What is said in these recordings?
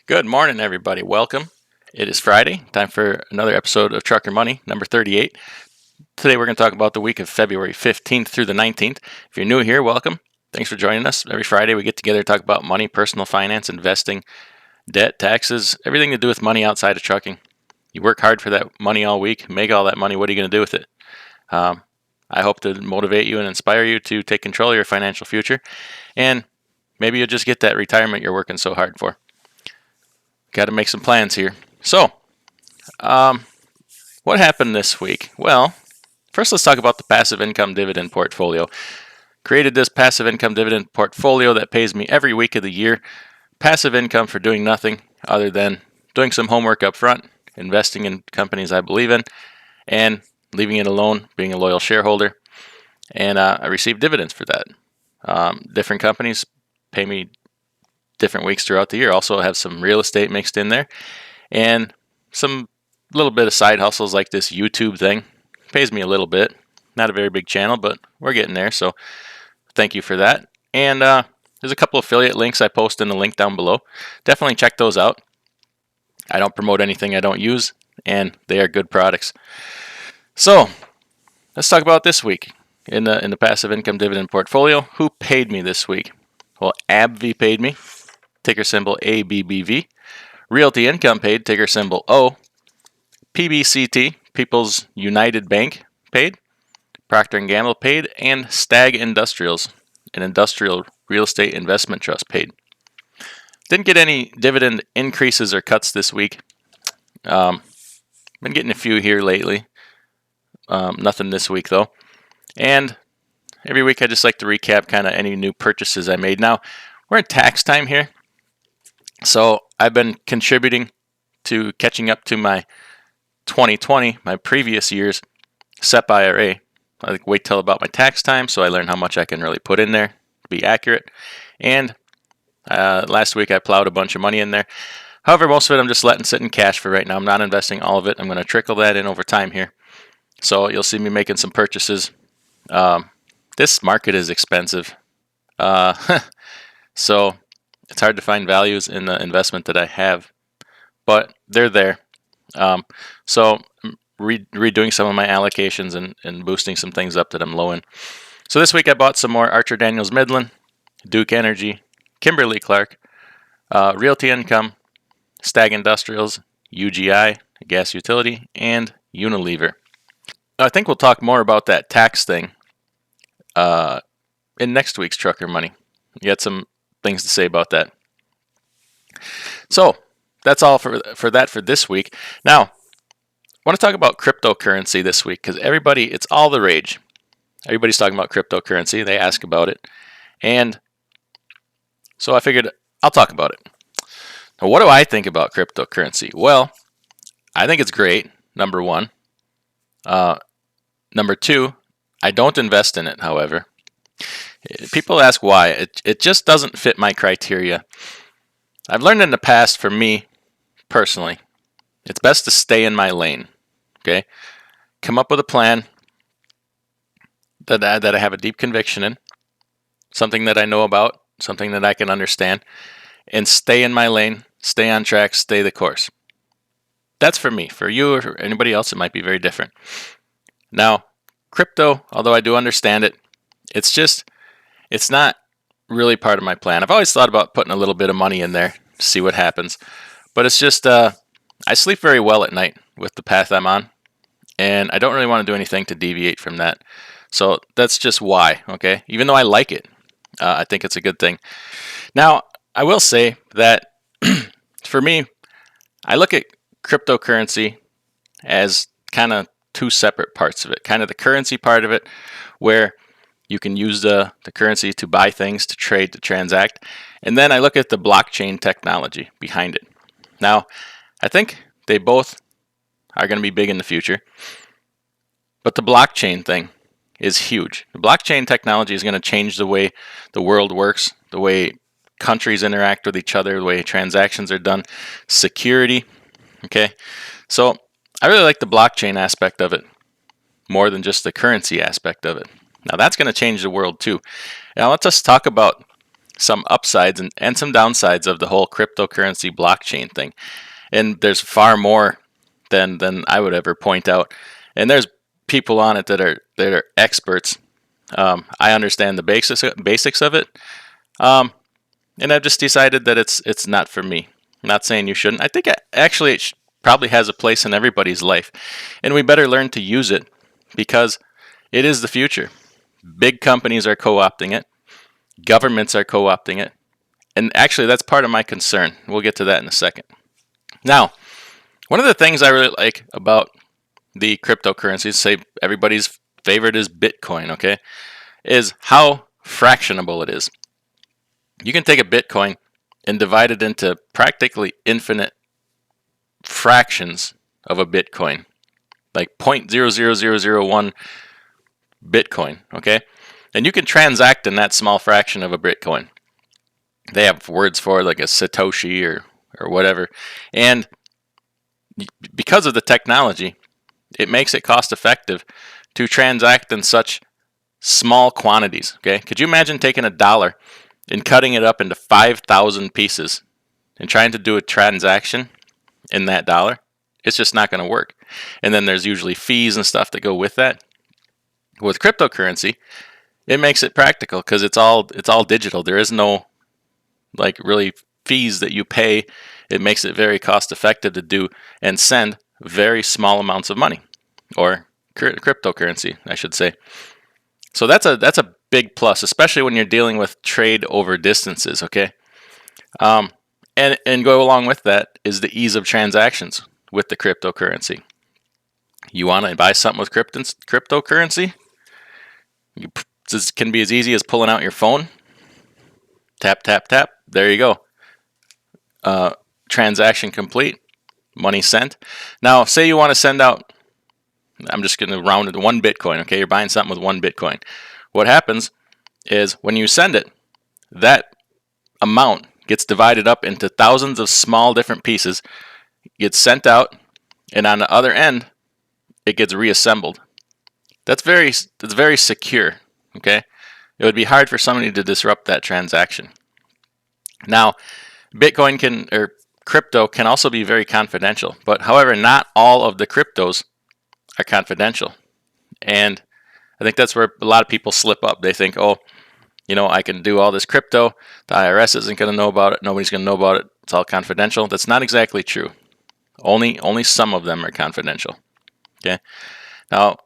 Good morning, everybody. Welcome. It is Friday. Time for another episode of Trucker Money, number 38. Today, we're going to talk about the week of February 15th through the 19th. If you're new here, welcome. Thanks for joining us. Every Friday, we get together to talk about money, personal finance, investing, debt, taxes, everything to do with money outside of trucking. You work hard for that money all week, make all that money. What are you going to do with it? I hope to motivate you and inspire you to take control of your financial future. And maybe you'll just get that retirement you're working so hard for. Got to make some plans here. So, what happened this week? Well, first let's talk about the passive income dividend portfolio. Created this passive income dividend portfolio that pays me every week of the year. Passive income for doing nothing other than doing some homework up front, investing in companies I believe in, and leaving it alone, being a loyal shareholder. And I receive dividends for that. Different companies pay me different weeks throughout the year. Also have some real estate mixed in there and some little bit of side hustles like this YouTube thing. Pays me a little bit. Not a very big channel, but we're getting there. So thank you for that. And there's a couple affiliate links I post in the link down below. Definitely check those out. I don't promote anything I don't use, and they are good products. So let's talk about this week in the passive income dividend portfolio. Who paid me this week? Well, AbbVie paid me. Ticker symbol ABBV. Realty Income paid, ticker symbol O. PBCT, People's United Bank, paid. Procter & Gamble paid. And Stag Industrials, an industrial real estate investment trust, paid. Didn't get any dividend increases or cuts this week. Been getting a few here lately. Nothing this week, though. And every week I just like to recap kind of any new purchases I made. Now, we're in tax time here. So I've been contributing to catching up to my 2020, my previous year's SEP IRA. I wait till about my tax time so I learn how much I can really put in there to be accurate. And last week I plowed a bunch of money in there. However, most of it I'm just letting sit in cash for right now. I'm not investing all of it. I'm going to trickle that in over time here. So you'll see me making some purchases. This market is expensive. So it's hard to find values in the investment that I have, but they're there. So redoing some of my allocations and boosting some things up that I'm low in. So this week I bought some more Archer Daniels Midland, Duke Energy, Kimberly-Clark, Realty Income, Stag Industrials, UGI, gas utility, and Unilever. I think we'll talk more about that tax thing in next week's Trucker Money. You got some things to say about that. So that's all for this week. Now, I want to talk about cryptocurrency this week because it's all the rage. Everybody's talking about cryptocurrency. They ask about it. And so I figured I'll talk about it. Now, what do I think about cryptocurrency? Well, I think it's great, number one. Number two, I don't invest in it, however. People ask why. It just doesn't fit my criteria. I've learned in the past, for me personally, it's best to stay in my lane. Okay, come up with a plan that I have a deep conviction in, something that I know about, something that I can understand, and stay in my lane, stay on track, stay the course. That's for me. For you or anybody else, it might be very different. Now, crypto, although I do understand it, it's not really part of my plan. I've always thought about putting a little bit of money in there to see what happens. But it's just, I sleep very well at night with the path I'm on. And I don't really want to do anything to deviate from that. So that's just why, okay? Even though I like it, I think it's a good thing. Now, I will say that for me, I look at cryptocurrency as kind of two separate parts of it. Kind of the currency part of it, where you can use the currency to buy things, to trade, to transact. And then I look at the blockchain technology behind it. Now, I think they both are going to be big in the future. But the blockchain thing is huge. The blockchain technology is going to change the way the world works, the way countries interact with each other, the way transactions are done, security. Okay, so I really like the blockchain aspect of it more than just the currency aspect of it. Now that's going to change the world too. Now let's just talk about some upsides and some downsides of the whole cryptocurrency blockchain thing. And there's far more than I would ever point out. And there's people on it that are experts. I understand the basics of it, and I've just decided that it's not for me. I'm not saying you shouldn't. I think actually it probably has a place in everybody's life, and we better learn to use it because it is the future. Big companies are co-opting it. Governments are co-opting it. And actually, that's part of my concern. We'll get to that in a second. Now, one of the things I really like about the cryptocurrencies, say everybody's favorite is Bitcoin, okay, is how fractionable it is. You can take a Bitcoin and divide it into practically infinite fractions of a Bitcoin, like 0.00001 Bitcoin, okay? And you can transact in that small fraction of a Bitcoin. They have words for it, like a Satoshi or whatever. And because of the technology, it makes it cost effective to transact in such small quantities, okay? Could you imagine taking $1 and cutting it up into 5,000 pieces and trying to do a transaction in that dollar? It's just not going to work. And then there's usually fees and stuff that go with that. With cryptocurrency, it makes it practical because it's all digital. There is no like really fees that you pay. It makes it very cost effective to do and send very small amounts of money, or cryptocurrency, I should say. So that's a big plus, especially when you're dealing with trade over distances, okay? And go along with that is the ease of transactions with the cryptocurrency. You want to buy something with cryptocurrency? This can be as easy as pulling out your phone. Tap, tap, tap. There you go. Transaction complete. Money sent. Now, say you want to send out, I'm just going to round it to 1 Bitcoin, okay? You're buying something with 1 Bitcoin. What happens is when you send it, that amount gets divided up into thousands of small different pieces, gets sent out, and on the other end, it gets reassembled. That's very secure, okay? It would be hard for somebody to disrupt that transaction. Now, Bitcoin or crypto can also be very confidential, but however, not all of the cryptos are confidential. And I think that's where a lot of people slip up. They think, oh, I can do all this crypto. The IRS isn't going to know about it. Nobody's going to know about it. It's all confidential. That's not exactly true. Only some of them are confidential. Okay. Now,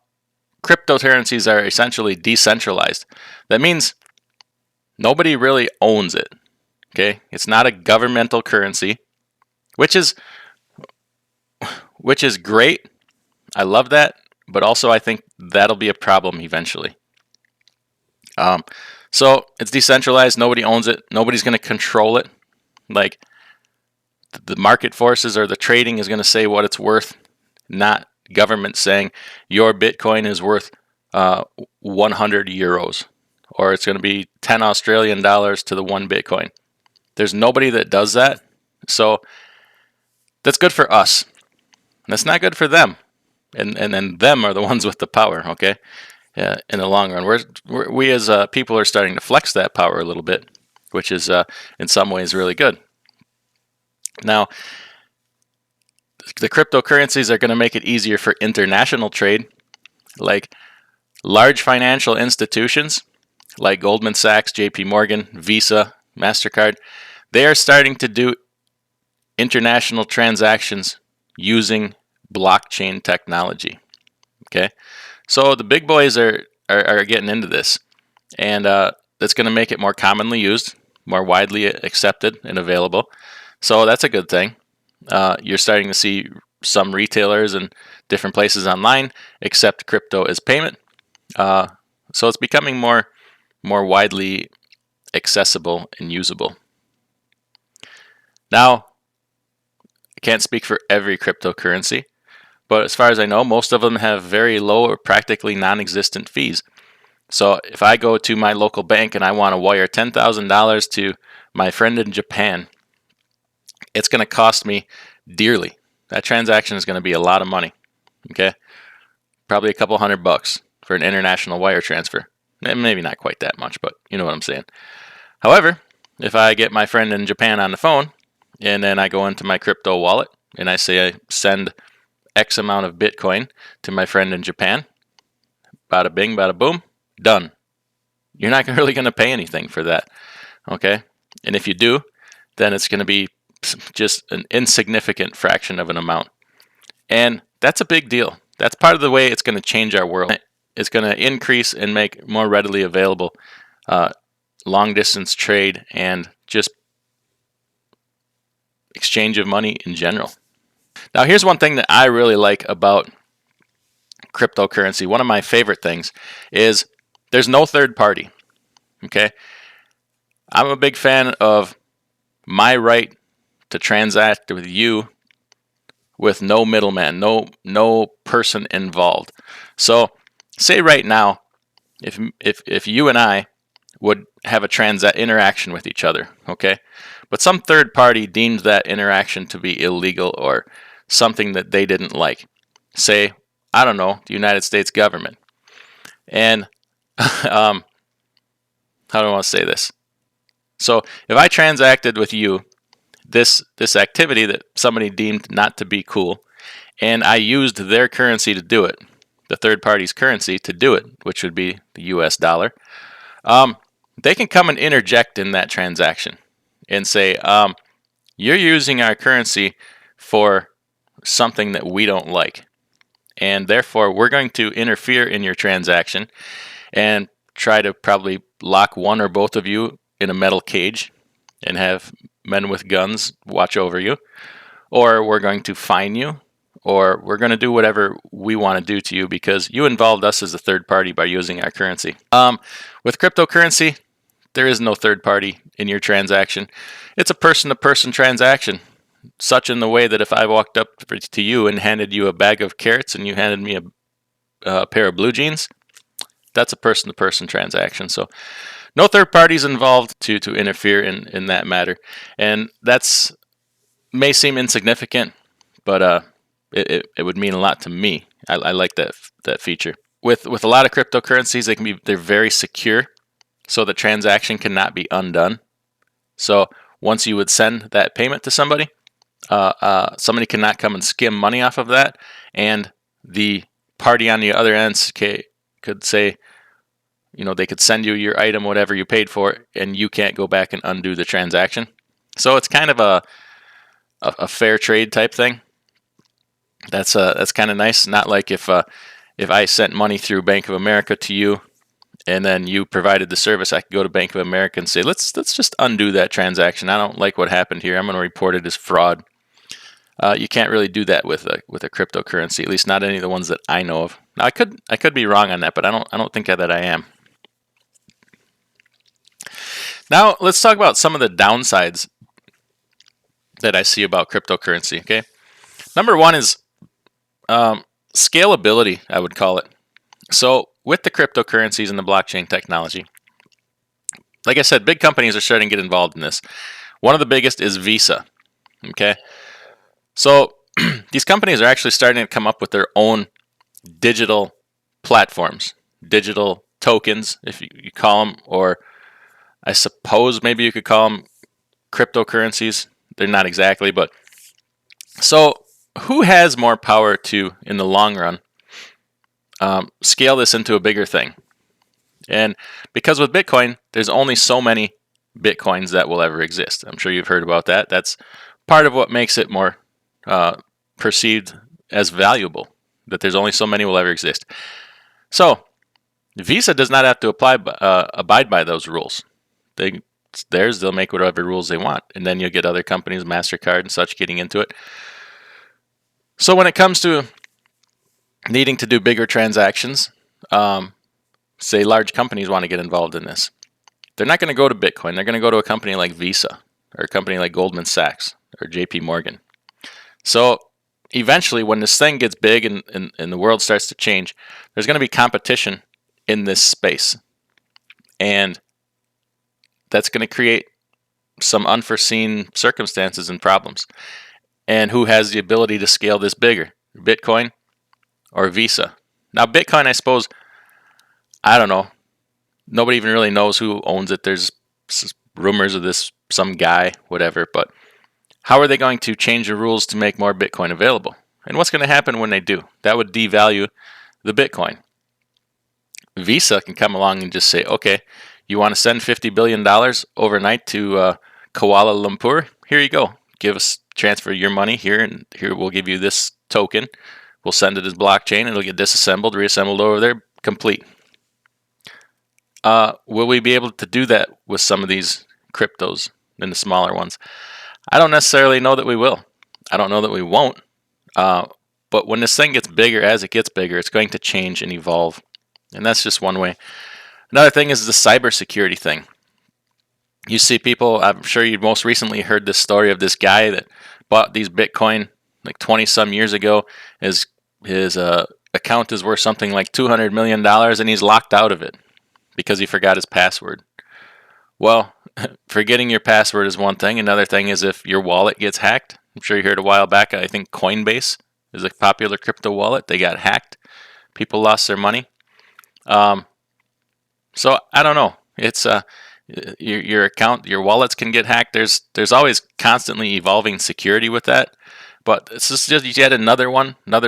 cryptocurrencies are essentially decentralized. That means nobody really owns it. Okay. It's not a governmental currency, which is great. I love that, but also I think that'll be a problem eventually. So it's decentralized. Nobody owns it. Nobody's going to control it. Like the market forces or the trading is going to say what it's worth, not government saying your Bitcoin is worth 100 euros or it's going to be 10 Australian dollars to the 1 Bitcoin. There's nobody that does that. So that's good for us. That's not good for them. And then them are the ones with the power, okay? In the long run. We as people are starting to flex that power a little bit, which is in some ways really good. Now, the cryptocurrencies are going to make it easier for international trade, like large financial institutions like Goldman Sachs, JP Morgan, Visa, MasterCard. They are starting to do international transactions using blockchain technology. Okay, so the big boys are getting into this, and that's going to make it more commonly used, more widely accepted and available. So that's a good thing. You're starting to see some retailers and different places online accept crypto as payment. So it's becoming more widely accessible and usable. Now, I can't speak for every cryptocurrency, but as far as I know, most of them have very low or practically non-existent fees. So if I go to my local bank and I want to wire $10,000 to my friend in Japan, it's going to cost me dearly. That transaction is going to be a lot of money. Okay, probably a couple $100 for an international wire transfer. Maybe not quite that much, but you know what I'm saying. However, if I get my friend in Japan on the phone, and then I go into my crypto wallet, and I say I send X amount of Bitcoin to my friend in Japan, bada bing, bada boom, done. You're not really going to pay anything for that, okay? And if you do, then it's going to be just an insignificant fraction of an amount. And that's a big deal. That's part of the way it's going to change our world. It's going to increase and make more readily available long distance trade and just exchange of money in general. Now, here's one thing that I really like about cryptocurrency. One of my favorite things is there's no third party. Okay? I'm a big fan of my right to transact with you with no middleman, no person involved. So, say right now, if you and I would have a interaction with each other, okay? But some third party deemed that interaction to be illegal or something that they didn't like. Say, I don't know, the United States government. And how do I want to say this? So if I transacted with you this activity that somebody deemed not to be cool, and I used their currency to do it, the third party's currency to do it, which would be the US dollar, they can come and interject in that transaction and say, you're using our currency for something that we don't like, and therefore we're going to interfere in your transaction and try to probably lock one or both of you in a metal cage and have men with guns watch over you, or we're going to fine you, or we're going to do whatever we want to do to you because you involved us as a third party by using our currency. With cryptocurrency, there is no third party in your transaction. It's a person-to-person transaction, such in the way that if I walked up to you and handed you a bag of carrots and you handed me a pair of blue jeans, that's a person-to-person transaction. So no third parties involved to interfere in that matter. And that's may seem insignificant, but it would mean a lot to me. I like that feature. With a lot of cryptocurrencies, they're very secure, so the transaction cannot be undone. So once you would send that payment to somebody, somebody cannot come and skim money off of that, and the party on the other end could say, they could send you your item, whatever you paid for, and you can't go back and undo the transaction. So it's kind of a fair trade type thing. That's kind of nice. Not like if I sent money through Bank of America to you, and then you provided the service, I could go to Bank of America and say, let's just undo that transaction. I don't like what happened here. I'm going to report it as fraud. You can't really do that with a cryptocurrency, at least not any of the ones that I know of. Now I could be wrong on that, but I don't think that I am. Now let's talk about some of the downsides that I see about cryptocurrency. Okay, number one is scalability, I would call it. So with the cryptocurrencies and the blockchain technology, like I said, big companies are starting to get involved in this. One of the biggest is Visa. Okay, so these companies are actually starting to come up with their own digital platforms, digital tokens, if you call them, or I suppose maybe you could call them cryptocurrencies. They're not exactly, but so who has more power to, in the long run, scale this into a bigger thing? And because with Bitcoin, there's only so many Bitcoins that will ever exist. I'm sure you've heard about that. That's part of what makes it more perceived as valuable, that there's only so many will ever exist. So Visa does not have to abide by those rules. They'll make whatever rules they want, and then you'll get other companies, MasterCard and such, getting into it. So when it comes to needing to do bigger transactions, say large companies want to get involved in this, they're not going to go to Bitcoin. They're going to go to a company like Visa or a company like Goldman Sachs or JP Morgan. So eventually, when this thing gets big and the world starts to change, there's going to be competition in this space. And that's going to create some unforeseen circumstances and problems. And who has the ability to scale this bigger, Bitcoin or Visa? Now, Bitcoin, I suppose, I don't know. Nobody even really knows who owns it. There's rumors of this, some guy, whatever, but how are they going to change the rules to make more Bitcoin available? And what's going to happen when they do? That would devalue the Bitcoin. Visa can come along and just say, okay, you want to send $50 billion overnight to Kuala Lumpur? Here you go. Transfer your money here, and here we'll give you this token. We'll send it as blockchain. It'll get disassembled, reassembled over there, complete. Will we be able to do that with some of these cryptos and the smaller ones? I don't necessarily know that we will. I don't know that we won't. But when this thing gets bigger, as it gets bigger, it's going to change and evolve. And that's just one way. Another thing is the cybersecurity thing. You see people, I'm sure you most recently heard this story of this guy that bought these Bitcoin like 20 some years ago. His account is worth something like $200 million, and he's locked out of it because he forgot his password. Well, forgetting your password is one thing. Another thing is if your wallet gets hacked. I'm sure you heard a while back, I think Coinbase is a popular crypto wallet. They got hacked. People lost their money. So I don't know. It's your account, your wallets can get hacked. There's always constantly evolving security with that. But this is just yet another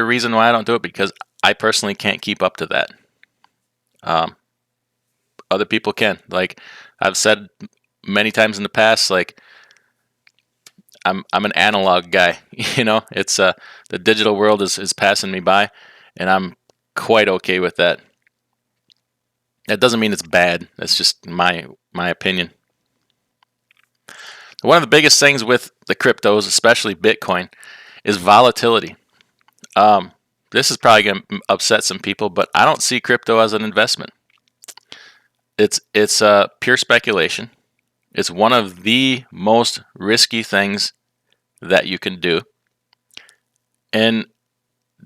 reason why I don't do it, because I personally can't keep up to that. Other people can. Like I've said many times in the past, like I'm an analog guy. It's the digital world is passing me by, and I'm quite okay with that. That doesn't mean it's bad. That's just my opinion. One of the biggest things with the cryptos, especially Bitcoin, is volatility. This is probably going to upset some people, but I don't see crypto as an investment. It's pure speculation. It's one of the most risky things that you can do. And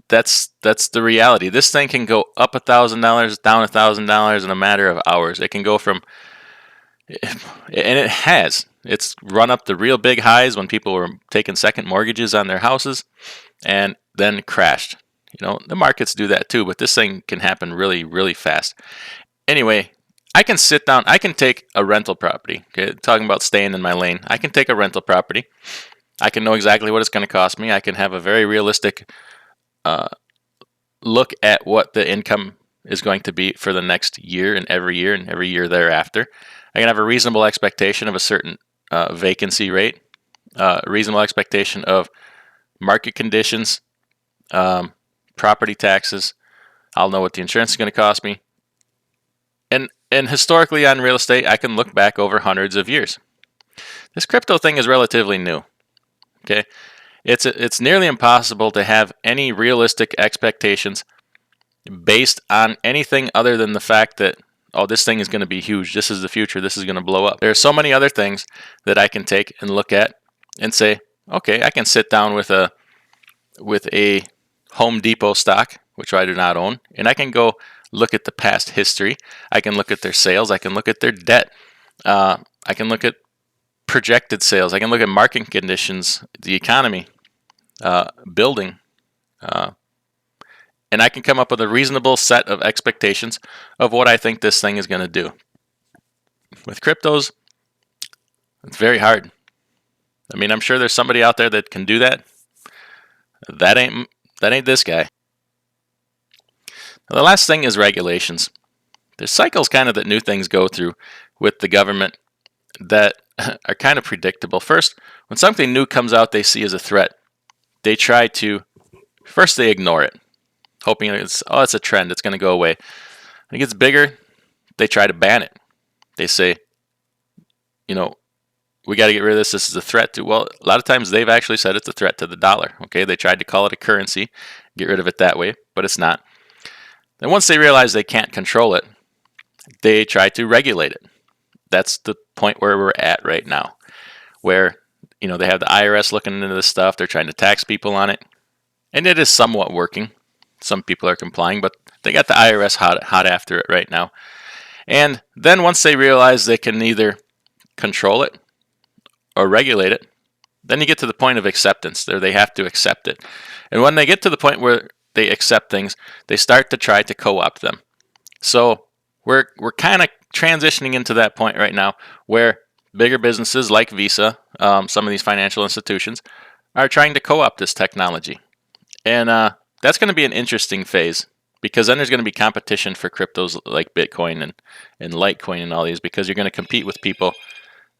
that's the reality. This thing can go up $1,000, down $1,000 in a matter of hours. It can go from, and it's run up the real big highs when people were taking second mortgages on their houses, and then crashed. The markets do that too, but this thing can happen really, really fast. Anyway, I can sit down, I can take a rental property, okay, talking about staying in my lane. I can take a rental property. I can know exactly what it's going to cost me. I can have a very realistic look at what the income is going to be for the next year and every year thereafter. I can have a reasonable expectation of a certain vacancy rate, reasonable expectation of market conditions, property taxes. I'll know what the insurance is going to cost me. And historically on real estate, I can look back over hundreds of years. This crypto thing is relatively new. Okay, it's nearly impossible to have any realistic expectations based on anything other than the fact that, oh, this thing is going to be huge. This is the future. This is going to blow up. There are so many other things that I can take and look at and say, okay, I can sit down with a Home Depot stock, which I do not own, and I can go look at the past history. I can look at their sales. I can look at their debt. I can look at projected sales. I can look at market conditions, the economy, building, and I can come up with a reasonable set of expectations of what I think this thing is going to do. With cryptos, it's very hard. I mean, I'm sure there's somebody out there that can do that. That ain't this guy. Now, the last thing is regulations. There's cycles kind of that new things go through with the government that are kind of predictable. First, when something new comes out they see as a threat, they try to, first they ignore it, hoping it's a trend, it's going to go away. When it gets bigger, they try to ban it. They say, we got to get rid of this. This is a threat to, well, a lot of times they've actually said it's a threat to the dollar. Okay, they tried to call it a currency, get rid of it that way, but it's not. Then once they realize they can't control it, they try to regulate it. That's the point where we're at right now, where they have the IRS looking into this stuff. They're trying to tax people on it, and it is somewhat working. Some people are complying, but they got the IRS hot after it right now. And then once they realize they can either control it or regulate it, then you get to the point of acceptance. There, they have to accept it. And when they get to the point where they accept things, they start to try to co-opt them. So we're kind of transitioning into that point right now where bigger businesses like Visa, some of these financial institutions, are trying to co-opt this technology. And that's going to be an interesting phase, because then there's going to be competition for cryptos like Bitcoin and Litecoin and all these, because you're going to compete with people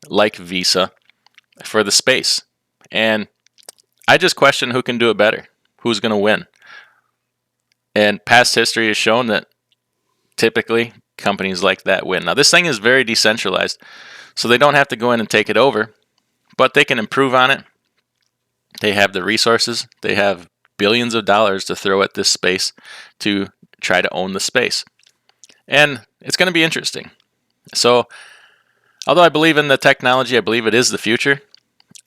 like Visa for the space. And I just question who can do it better, who's going to win. And past history has shown that typically companies like that win. Now, this thing is very decentralized, so they don't have to go in and take it over, but they can improve on it. They have the resources. They have billions of dollars to throw at this space to try to own the space. And it's going to be interesting. So, although I believe in the technology, I believe it is the future,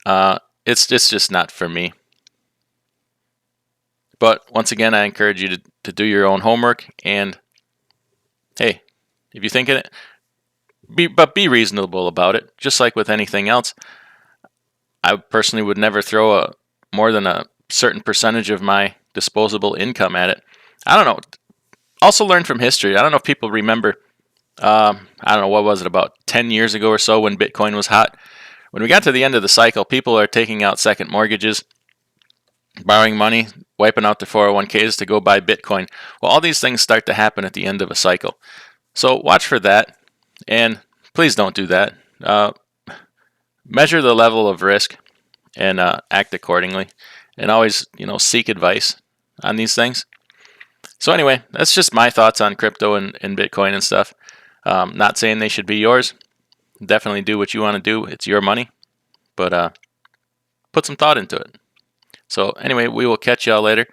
it's just not for me. But once again, I encourage you to do your own homework, and hey, if you think it, be reasonable about it. Just like with anything else, I personally would never throw more than a certain percentage of my disposable income at it. I don't know. Also learn from history. I don't know if people remember, I don't know, what was it, about 10 years ago or so when Bitcoin was hot? When we got to the end of the cycle, people are taking out second mortgages, borrowing money, wiping out their 401ks to go buy Bitcoin. Well, all these things start to happen at the end of a cycle. So watch for that, and please don't do that. Measure the level of risk and act accordingly, and always, seek advice on these things. So anyway, that's just my thoughts on crypto and Bitcoin and stuff. Not saying they should be yours. Definitely do what you want to do. It's your money, but put some thought into it. So anyway, we will catch y'all later.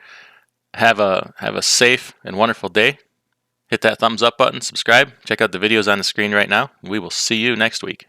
Have a safe and wonderful day. Hit that thumbs up button, subscribe, check out the videos on the screen right now. We will see you next week.